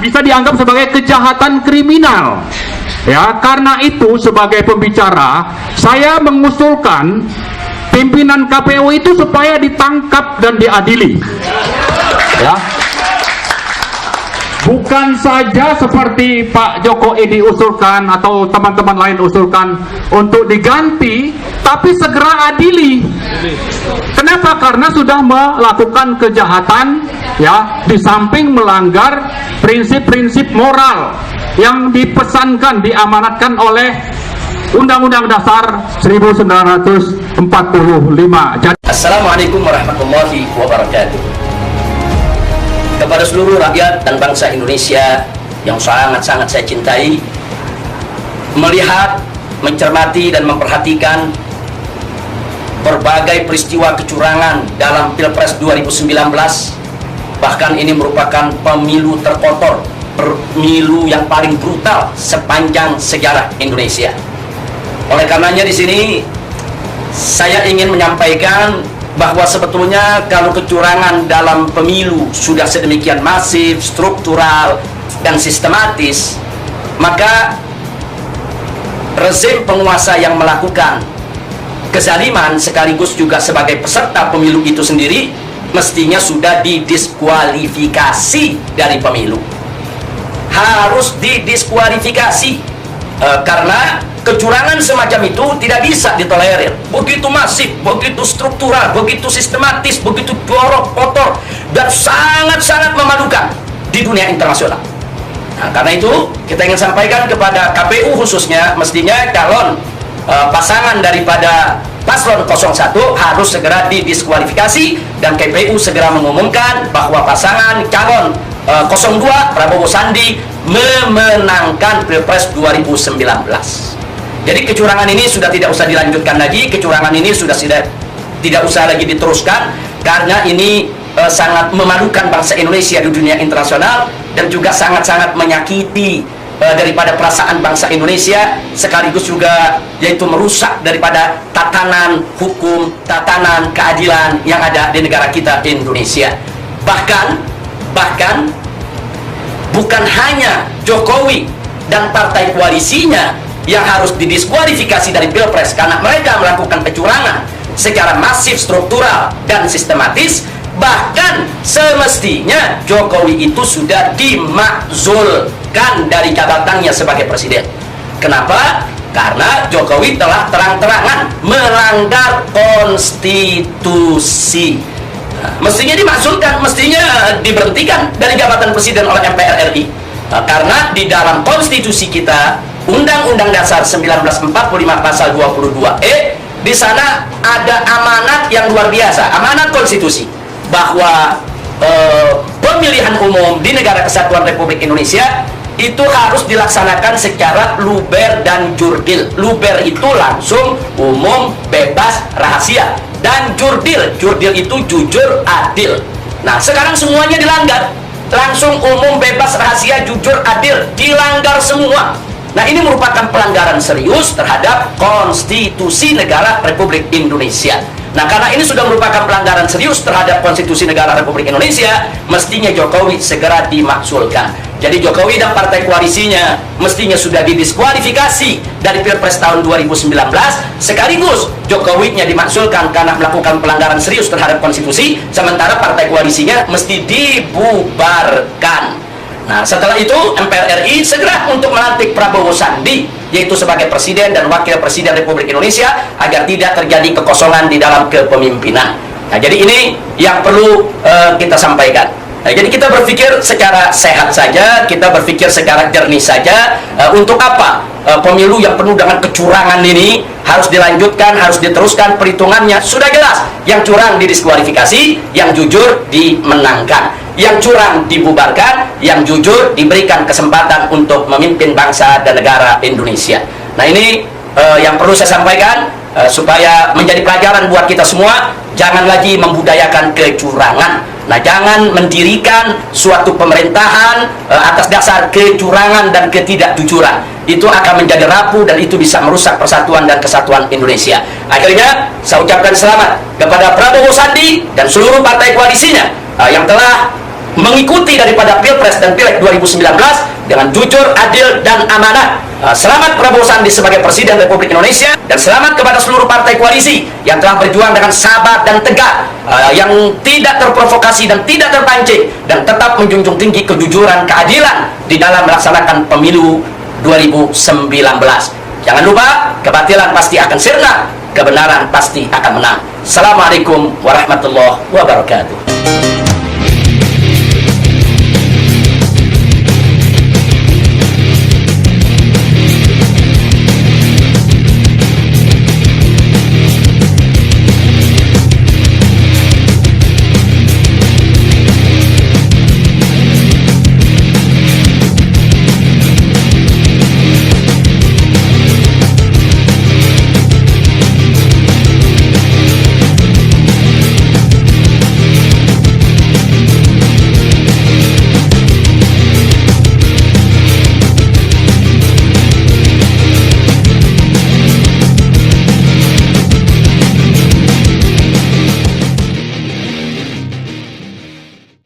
bisa dianggap sebagai kejahatan kriminal. Ya, karena itu sebagai pembicara saya mengusulkan pimpinan KPU itu supaya ditangkap dan diadili. Ya. Bukan saja seperti Pak Jokowi diusulkan atau teman-teman lain usulkan untuk diganti, tapi segera adili. Kenapa? Karena sudah melakukan kejahatan, ya, di samping melanggar prinsip-prinsip moral yang dipesankan, diamanatkan oleh Undang-Undang Dasar 1945. Assalamualaikum warahmatullahi wabarakatuh. Kepada seluruh rakyat dan bangsa Indonesia yang sangat-sangat saya cintai, melihat, mencermati dan memperhatikan berbagai peristiwa kecurangan dalam Pilpres 2019, bahkan ini merupakan pemilu terkotor, pemilu yang paling brutal sepanjang sejarah Indonesia. Oleh karenanya di sini saya ingin menyampaikan bahwa sebetulnya kalau kecurangan dalam pemilu sudah sedemikian masif, struktural, dan sistematis, maka rezim penguasa yang melakukan kezaliman sekaligus juga sebagai peserta pemilu itu sendiri mestinya sudah didiskualifikasi dari pemilu. Harus didiskualifikasi karena kecurangan semacam itu tidak bisa ditolerir. Begitu masif, begitu struktural, begitu sistematis, begitu borok, kotor, dan sangat-sangat memalukan di dunia internasional. Nah, karena itu kita ingin sampaikan kepada KPU khususnya, mestinya calon pasangan daripada paslon 01 harus segera didiskualifikasi dan KPU segera mengumumkan bahwa pasangan calon 02 Prabowo Sandi memenangkan Pilpres 2019. Jadi kecurangan ini sudah tidak usah dilanjutkan lagi, kecurangan ini sudah tidak usah lagi diteruskan, karena ini sangat memalukan bangsa Indonesia di dunia internasional dan juga sangat-sangat menyakiti daripada perasaan bangsa Indonesia, sekaligus juga yaitu merusak daripada tatanan hukum, tatanan keadilan yang ada di negara kita Indonesia. Bahkan bukan hanya Jokowi dan partai koalisinya yang harus didiskualifikasi dari Pilpres karena mereka melakukan kecurangan secara masif, struktural, dan sistematis. Bahkan semestinya Jokowi itu sudah dimakzulkan dari jabatannya sebagai presiden. Kenapa? Karena Jokowi telah terang-terangan melanggar konstitusi. Mestinya dimakzulkan, mestinya diberhentikan dari jabatan presiden oleh MPR RI. Karena di dalam konstitusi kita, Undang-Undang Dasar 1945 pasal 22E, di sana ada amanat yang luar biasa, amanat konstitusi, bahwa pemilihan umum di negara kesatuan Republik Indonesia itu harus dilaksanakan secara luber dan jurdil. Luber itu langsung, umum, bebas, rahasia. Dan jurdil itu jujur, adil. Nah, sekarang semuanya dilanggar. Langsung, umum, bebas, rahasia, jujur, adil, dilanggar semua. Nah, ini merupakan pelanggaran serius terhadap konstitusi negara Republik Indonesia. Nah, karena ini sudah merupakan pelanggaran serius terhadap konstitusi negara Republik Indonesia, mestinya Jokowi segera dimakzulkan. Jadi Jokowi dan partai koalisinya mestinya sudah didiskualifikasi dari Pilpres tahun 2019, sekaligus Jokowi-nya dimakzulkan karena melakukan pelanggaran serius terhadap konstitusi, sementara partai koalisinya mesti dibubarkan. Nah, setelah itu MPR RI segera untuk melantik Prabowo Sandi, yaitu sebagai presiden dan wakil presiden Republik Indonesia, agar tidak terjadi kekosongan di dalam kepemimpinan. Nah, jadi ini yang perlu kita sampaikan. Nah, jadi kita berpikir secara sehat saja, kita berpikir secara jernih saja. Untuk apa pemilu yang penuh dengan kecurangan ini harus dilanjutkan, harus diteruskan perhitungannya? Sudah jelas, yang curang didiskualifikasi, yang jujur dimenangkan, yang curang dibubarkan, yang jujur diberikan kesempatan untuk memimpin bangsa dan negara Indonesia. Nah, ini yang perlu saya sampaikan supaya menjadi pelajaran buat kita semua. Jangan lagi membudayakan kecurangan. Nah, jangan mendirikan suatu pemerintahan atas dasar kecurangan dan ketidakjujuran. Itu akan menjadi rapuh dan itu bisa merusak persatuan dan kesatuan Indonesia. Akhirnya saya ucapkan selamat kepada Prabowo Sandi dan seluruh partai koalisinya yang telah mengikuti daripada Pilpres dan Pileg 2019 dengan jujur, adil, dan amanah. Selamat Prabowo Sandi sebagai Presiden Republik Indonesia, dan selamat kepada seluruh partai koalisi yang telah berjuang dengan sabar dan tegak, yang tidak terprovokasi dan tidak terpancing, dan tetap menjunjung tinggi kejujuran, keadilan di dalam melaksanakan pemilu 2019. Jangan lupa, kebatilan pasti akan sirna, kebenaran pasti akan menang. Assalamualaikum warahmatullahi wabarakatuh.